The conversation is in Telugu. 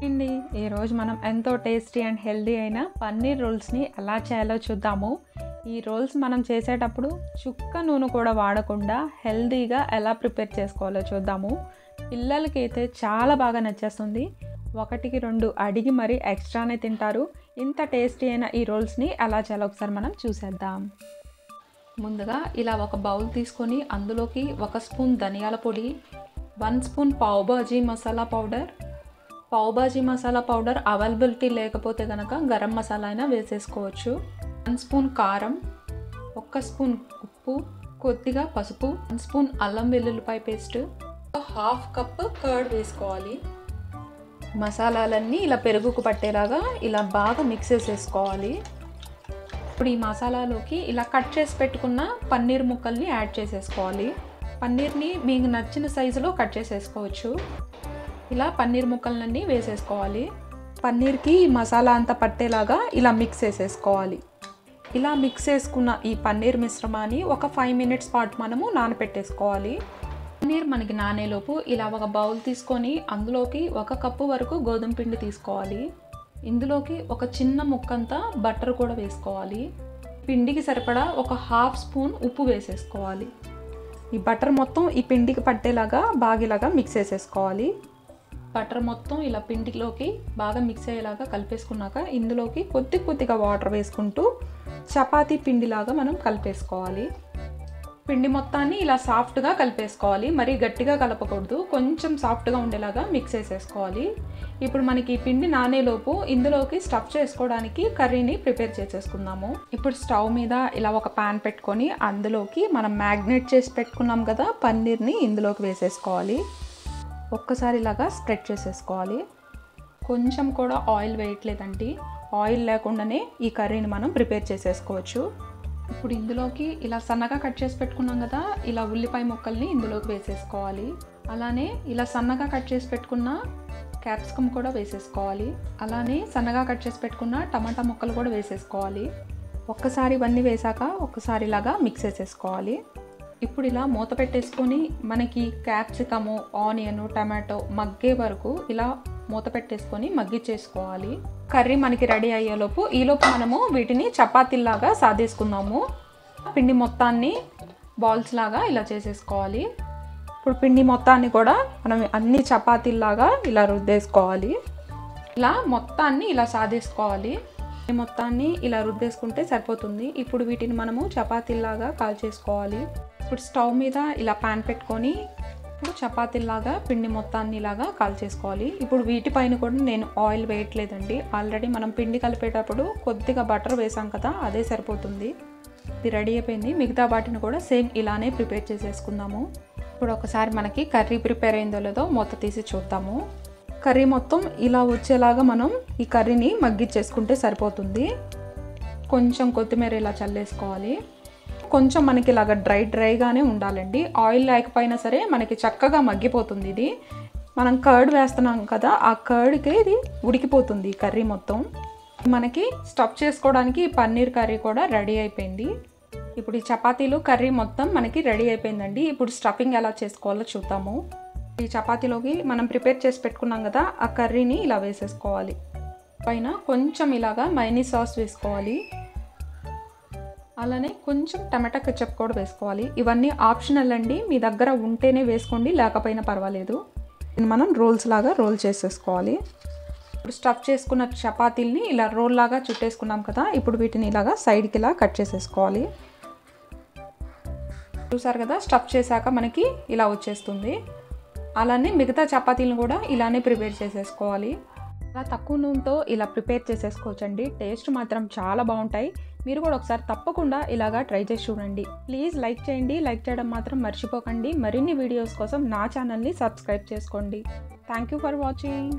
అండి ఈరోజు మనం ఎంతో టేస్టీ అండ్ హెల్దీ అయిన పన్నీర్ రోల్స్ని ఎలా చేయాలో చూద్దాము. ఈ రోల్స్ మనం చేసేటప్పుడు చుక్క నూనె కూడా వాడకుండా హెల్దీగా ఎలా ప్రిపేర్ చేసుకోవాలో చూద్దాము. పిల్లలకి అయితే చాలా బాగా నచ్చేస్తుంది. 1-2 అడిగి మరీ ఎక్స్ట్రానే తింటారు. ఇంత టేస్టీ అయిన ఈ రోల్స్ని ఎలా చేయాలో ఒకసారి మనం చూసేద్దాం. ముందుగా ఇలా ఒక బౌల్ తీసుకొని అందులోకి 1 స్పూన్ ధనియాల పొడి, 1 spoon pav bhaji masala powder, pav bhaji masala powder availability లేకపోతే కనుక గరం మసాలా అయినా వేసేసుకోవచ్చు, 1 స్పూన్ కారం, 1 స్పూన్ ఉప్పు, కొద్దిగా పసుపు, 1 స్పూన్ అల్లం వెల్లుల్లిపాయ పేస్ట్, 1/2 కప్ కర్డ్ వేసుకోవాలి. మసాలాలన్నీ ఇలా పెరుగుకు పట్టేలాగా ఇలా బాగా మిక్స్ చేసేసుకోవాలి. ఇప్పుడు ఈ మసాలాలోకి ఇలా కట్ చేసి పెట్టుకున్న పన్నీర్ ముక్కల్ని యాడ్ చేసేసుకోవాలి. పన్నీర్ని మీకు నచ్చిన సైజులో కట్ చేసేసుకోవచ్చు. ఇలా పన్నీర్ ముక్కలన్నీ వేసేసుకోవాలి. పన్నీర్కి ఈ మసాలా అంతా పట్టేలాగా ఇలా మిక్స్ చేసేసుకోవాలి. ఇలా మిక్స్ చేసుకున్న ఈ పన్నీర్ మిశ్రమాన్ని ఒక 5 మినిట్స్ పాటు మనము నానపెట్టేసుకోవాలి. పన్నీర్ మనకి నానేలోపు ఇలా ఒక బౌల్ తీసుకొని అందులోకి 1 కప్పు వరకు గోధుమ పిండి తీసుకోవాలి. ఇందులోకి ఒక చిన్న ముక్కంతా బటర్ కూడా వేసుకోవాలి. పిండికి సరిపడా ఒక 1/2 స్పూన్ ఉప్పు వేసేసుకోవాలి. ఈ బటర్ మొత్తం ఈ పిండికి పట్టేలాగా బాగా మిక్స్ చేసేసుకోవాలి. బటర్ మొత్తం ఇలా పిండిలోకి బాగా మిక్స్ అయ్యేలాగా కలిపేసుకున్నాక ఇందులోకి కొద్దిగా వాటర్ వేసుకుంటూ చపాతీ పిండిలాగా మనం కలిపేసుకోవాలి. పిండి మొత్తాన్ని ఇలా సాఫ్ట్గా కలిపేసుకోవాలి. మరీ గట్టిగా కలపకూడదు, కొంచెం సాఫ్ట్గా ఉండేలాగా మిక్స్ చేసేసుకోవాలి. ఇప్పుడు మనకి ఈ పిండి నానేలోపు ఇందులోకి స్టఫ్ చేసుకోవడానికి కర్రీని ప్రిపేర్ చేసేసుకుందాము. ఇప్పుడు స్టవ్ మీద ఇలా ఒక ప్యాన్ పెట్టుకొని అందులోకి మనం మ్యాగ్నేట్ చేసి పెట్టుకున్నాం కదా పన్నీర్ని ఇందులోకి వేసేసుకోవాలి. ఒక్కసారి ఇలాగా స్ప్రెడ్ చేసేసుకోవాలి. కొంచెం కూడా ఆయిల్ వేయట్లేదండి, ఆయిల్ లేకుండానే ఈ కర్రీని మనం ప్రిపేర్ చేసేసుకోవచ్చు. ఇప్పుడు ఇందులోకి ఇలా సన్నగా కట్ చేసి పెట్టుకున్నాం కదా ఇలా ఉల్లిపాయ ముక్కల్ని ఇందులోకి వేసేసుకోవాలి. అలానే ఇలా సన్నగా కట్ చేసి పెట్టుకున్న క్యాప్సికమ్ కూడా వేసేసుకోవాలి. అలానే సన్నగా కట్ చేసి పెట్టుకున్న టమాటా ముక్కలు కూడా వేసేసుకోవాలి. ఒక్కసారి ఇవన్నీ వేసాక ఒక్కసారి ఇలాగా మిక్స్ చేసేసుకోవాలి. ఇప్పుడు ఇలా మూత పెట్టేసుకొని మనకి క్యాప్సికము, ఆనియన్, టమాటో మగ్గే వరకు ఇలా మూత పెట్టేసుకొని మగ్గిచ్చేసుకోవాలి. కర్రీ మనకి రెడీ అయ్యేలోపు ఈలోపు మనము వీటిని చపాతీలాగా సాదేసుకుందాము. పిండి మొత్తాన్ని బాల్స్ లాగా ఇలా చేసేసుకోవాలి. ఇప్పుడు పిండి మొత్తాన్ని కూడా మనం అన్ని చపాతీలాగా ఇలా రుద్దేసుకోవాలి. ఇలా మొత్తాన్ని ఇలా సాదేసుకోవాలి. మొత్తాన్ని ఇలా రుద్దేసుకుంటే సరిపోతుంది. ఇప్పుడు వీటిని మనము చపాతీలాగా కాల్చేసుకోవాలి. ఇప్పుడు స్టవ్ మీద ఇలా ప్యాన్ పెట్టుకొని ఇప్పుడు చపాతీలాగా పిండి మొత్తాన్ని ఇలాగా కాల్చేసుకోవాలి. ఇప్పుడు వీటిపైన కూడా నేను ఆయిల్ వేయట్లేదండి, ఆల్రెడీ మనం పిండి కలిపేటప్పుడు కొద్దిగా బటర్ వేసాం కదా అదే సరిపోతుంది. ఇది రెడీ అయిపోయింది. మిగతా వాటిని కూడా సేమ్ ఇలానే ప్రిపేర్ చేసేసుకుందాము. ఇప్పుడు ఒకసారి మనకి కర్రీ ప్రిపేర్ అయిందో లేదో మూత తీసి చూద్దాము. కర్రీ మొత్తం ఇలా వచ్చేలాగా మనం ఈ కర్రీని మగ్గిచ్చేసుకుంటే సరిపోతుంది. కొంచెం కొత్తిమీర ఇలా చల్లేసుకోవాలి. కొంచెం మనకి ఇలాగ డ్రైగానే ఉండాలండి, ఆయిల్ లేకపోయినా సరే మనకి చక్కగా మగ్గిపోతుంది. ఇది మనం కర్డ్ వేస్తున్నాం కదా ఆ కర్డ్కి ఇది ఉడికిపోతుంది కర్రీ మొత్తం. మనకి స్టఫ్ చేసుకోవడానికి పన్నీర్ కర్రీ కూడా రెడీ అయిపోయింది. ఇప్పుడు ఈ చపాతీలు కర్రీ మొత్తం మనకి రెడీ అయిపోయిందండి. ఇప్పుడు స్టఫింగ్ ఎలా చేసుకోవాలో చూద్దాము. ఈ చపాతీలోకి మనం ప్రిపేర్ చేసి పెట్టుకున్నాం కదా ఆ కర్రీని ఇలా వేసేసుకోవాలి. పైన కొంచెం ఇలాగా మైనీస్ సాస్ వేసుకోవాలి. అలానే కొంచెం టమాటా కెచప్ కూడా వేసుకోవాలి. ఇవన్నీ ఆప్షనల్ అండి, మీ దగ్గర ఉంటేనే వేసుకోండి, లేకపోయినా పర్వాలేదు. ఇది మనం రోల్స్ లాగా రోల్ చేసేసుకోవాలి. ఇప్పుడు స్టఫ్ చేసుకున్న చపాతీల్ని ఇలా రోల్ లాగా చుట్టేసుకున్నాం కదా ఇప్పుడు వీటిని ఇలాగా సైడ్కి ఇలా కట్ చేసేసుకోవాలి. చూసారు కదా స్టఫ్ చేశాక మనకి ఇలా వచ్చేస్తుంది. అలానే మిగతా చపాతీలను కూడా ఇలానే ప్రిపేర్ చేసేసుకోవాలి. అలా తక్కువ నూనెతో ఇలా ప్రిపేర్ చేసేసుకోవచ్చండి. టేస్ట్ మాత్రం చాలా బాగుంటాయి. మీరు కూడా ఒకసారి తప్పకుండా ఇలాగా ట్రై చేసి చూడండి. ప్లీజ్ లైక్ చేయండి, లైక్ చేయడం మాత్రం మర్చిపోకండి. మరిన్ని వీడియోస్ కోసం నా ఛానల్ని సబ్స్క్రైబ్ చేసుకోండి. Thank you for watching.